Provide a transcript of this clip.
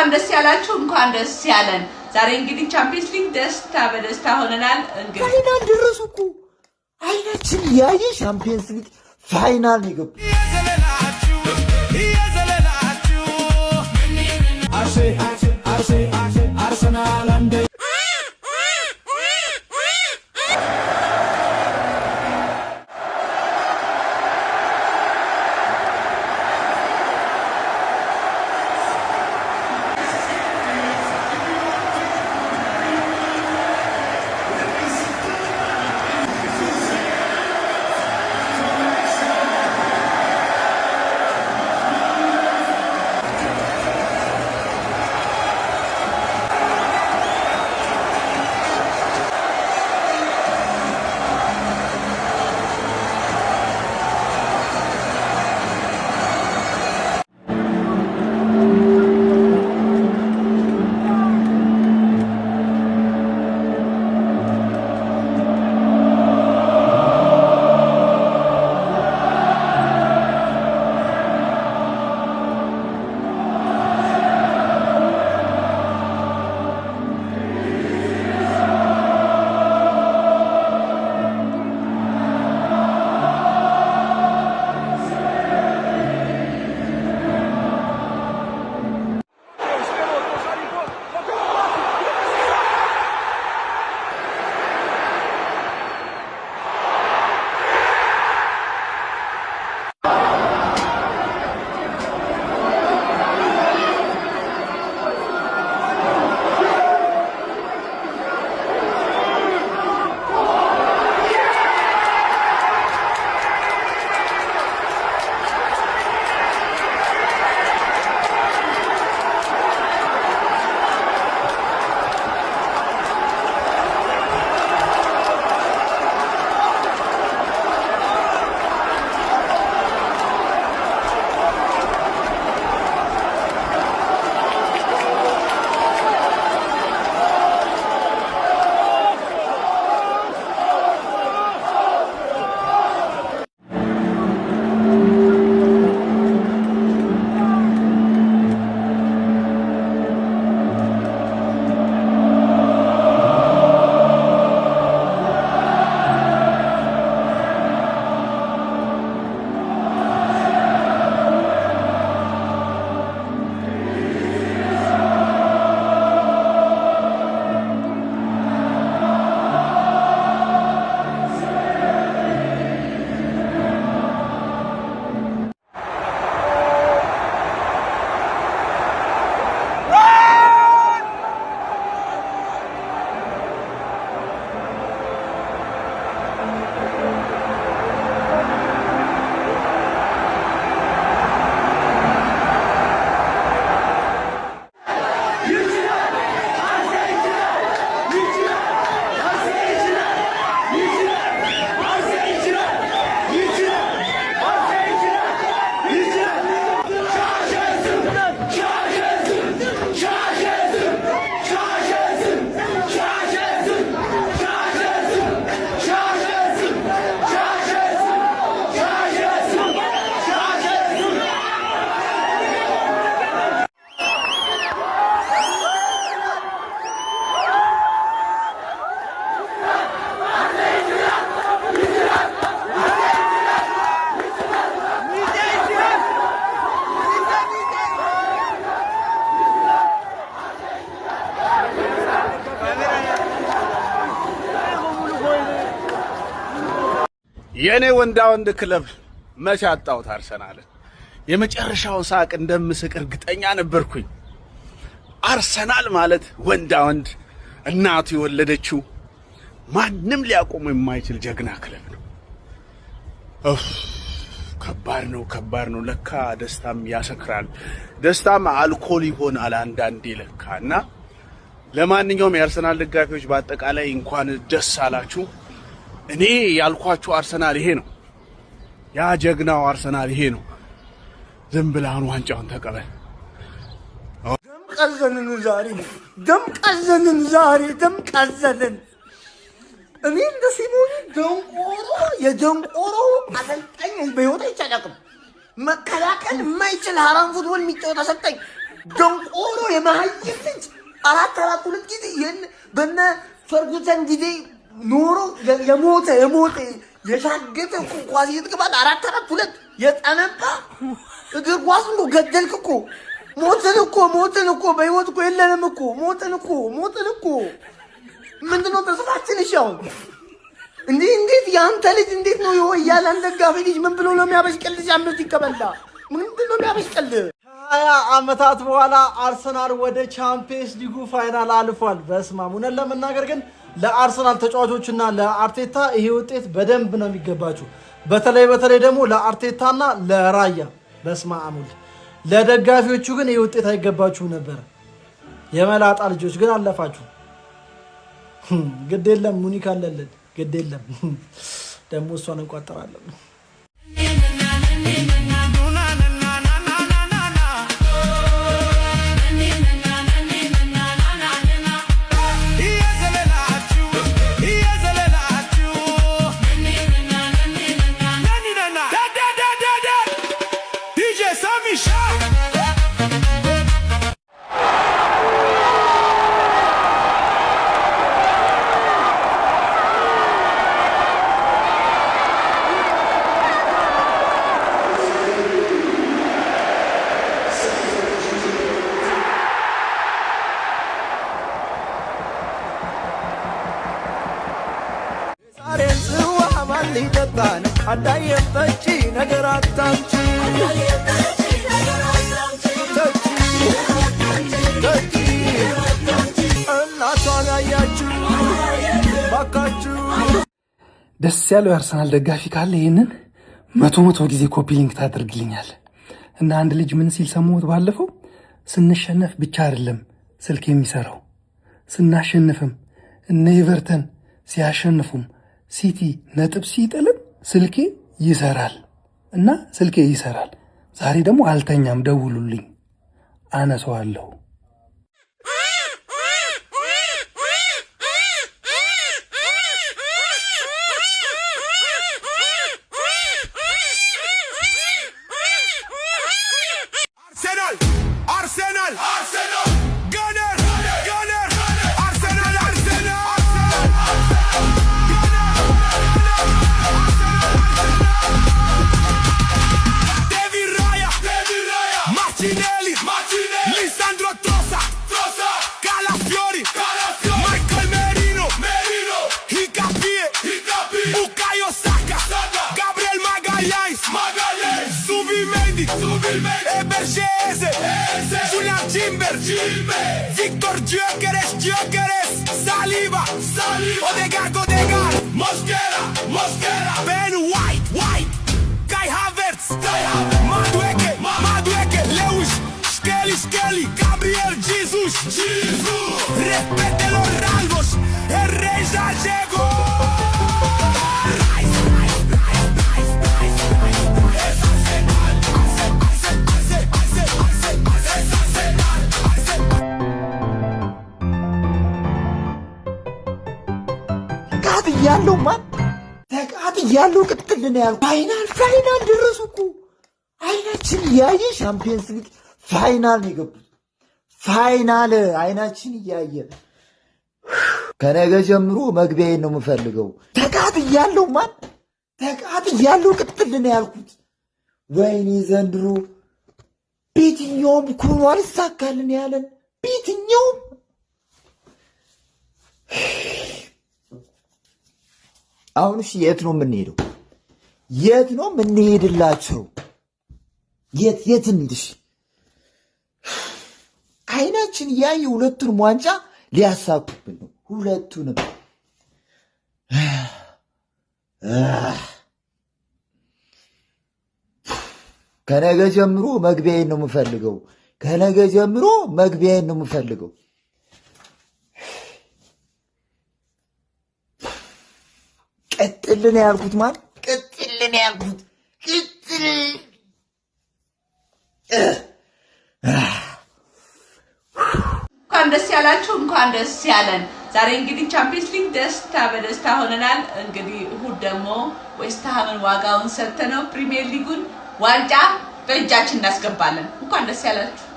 እንኳን ደስ ያላችሁ እንኳን ደስ ያለን። ዛሬ እንግዲህ ቻምፒየንስ ሊግ ደስታ በደስታ ሆነናል። እንግዲህ ፋይናል ደረሱ እኮ አይናችን ያየ ቻምፒየንስ ሊግ ፋይናል ይገቡ አርሰናል አንዴ የኔ ወንዳ ወንድ ክለብ መቼ አጣሁት አርሰናልን። የመጨረሻው ሳቅ እንደምስቅ እርግጠኛ ነበርኩኝ። አርሰናል ማለት ወንዳ ወንድ እናቱ የወለደችው ማንም ሊያቆሙ የማይችል ጀግና ክለብ ነው። ከባድ ነው። ለካ ደስታም ያሰክራል፣ ደስታም አልኮል ይሆናል አንዳንዴ ለካና። ለማንኛውም የአርሰናል ደጋፊዎች በአጠቃላይ እንኳን ደስ አላችሁ። እኔ ያልኳችሁ አርሰናል ይሄ ነው፣ ያ ጀግናው አርሰናል ይሄ ነው። ዝም ብለህ አሁን ዋንጫውን ተቀበል። ደምቀዘንን እኔ እንደ ሲሞኒ የደንቆሮ አሰልጣኝ በህይወት አይቻላቅም። መከላከል የማይችል ሀራም ፉትቦል የሚጫወት አሰልጣኝ ደንቆሮ የማይል ልጅ 4-4 ጊዜ በነ ፈርጉሰን ጊዜ ኖሮ የሞተ የሻገተ ኳስ ይጥቅባል 4-4 የጠነባ እግር ኳስ ነው። ገደልክ እኮ ሞትን እኮ በህይወት እኮ የለንም እኮ ሞትን እኮ ምንድነው ተስፋችን? እሻው እንዴት ያንተ ልጅ እንዴት ነው የወያላን ደጋፊ ልጅ ምን ብሎ ነው የሚያበሽቀልሽ? አምስት ይከበላ ምንድነው የሚያበሽቀልህ? 20 ዓመታት በኋላ አርሰናል ወደ ቻምፒየንስ ሊጉ ፋይናል አልፏል። በስማም እውነት ለመናገር ግን ለአርሰናል ተጫዋቾችና ለአርቴታ ይሄ ውጤት በደንብ ነው የሚገባችሁ። በተለይ ደግሞ ለአርቴታና ለራያ በስማም ለደጋፊዎቹ ግን ይሄ ውጤት አይገባችሁም ነበር። የመላጣ ልጆች ግን አለፋችሁ። ግድ የለም ሙኒክ አለልን፣ ግድ የለም ደግሞ እሷን እንቋጠራለን። አዳየም ጠጪ ነገር አታምጪ እናቷን ያያችሁ ባካችሁ። ደስ ያለው የአርሰናል ደጋፊ ካለ ይህንን መቶ ጊዜ ኮፒ ሊንክ ታደርግልኛል። እና አንድ ልጅ ምን ሲል ሰማሁት ባለፈው፣ ስንሸነፍ ብቻ አይደለም ስልክ የሚሰራው ስናሸንፍም እነ ኤቨርተን ሲያሸንፉም ሲቲ ነጥብ ሲጥልም ስልኬ ይሰራል እና ስልኬ ይሰራል። ዛሬ ደግሞ አልተኛም፣ ደውሉልኝ አነሳዋለሁ። Arsenal Victor Gyökeres, Saliba, Odegaard, Mosquera, Ben White, Kai Havertz, Madueke, Lewis, Skelly, Gabriel Jesus, respete los rangos, el rey ya llegó. ያለው ቅጥል ነው ያልኩት። ፋይናል ደረሱ እኮ አይናችን እያየ ሻምፒየንስ ሊግ ፋይናል ነው የገቡት። ፋይናል አይናችን እያየ ከነገ ጀምሮ መግቢያዬን ነው የምፈልገው። ተቃጥያለሁ ቅጥል ነው ያልኩት። ወይኔ ዘንድሮ ቤትኛውም እኮ ነው አልሳካልን ያለን ቤትኛውም። አሁን እሺ የት ነው የምንሄደው? የት ነው የምንሄድላቸው? የት እንሂድሽ? አይናችን እያየ ሁለቱንም ዋንጫ ሊያሳኩብን ነው። ሁለቱንም ከነገ ጀምሮ መግቢያዬን ነው የምፈልገው። ቅጥልን ያልኩት ማለት ቅጥልን ያልኩት ቅጥል እንኳን ደስ ያላችሁ፣ እንኳን ደስ ያለን። ዛሬ እንግዲህ ቻምፒየንስ ሊግ ደስታ በደስታ ሆነናል። እንግዲህ እሁድ ደግሞ ዌስትሃምን ዋጋውን ሰጥተነው ፕሪሚየር ሊጉን ዋንጫ በእጃችን እናስገባለን። እንኳን ደስ ያላችሁ።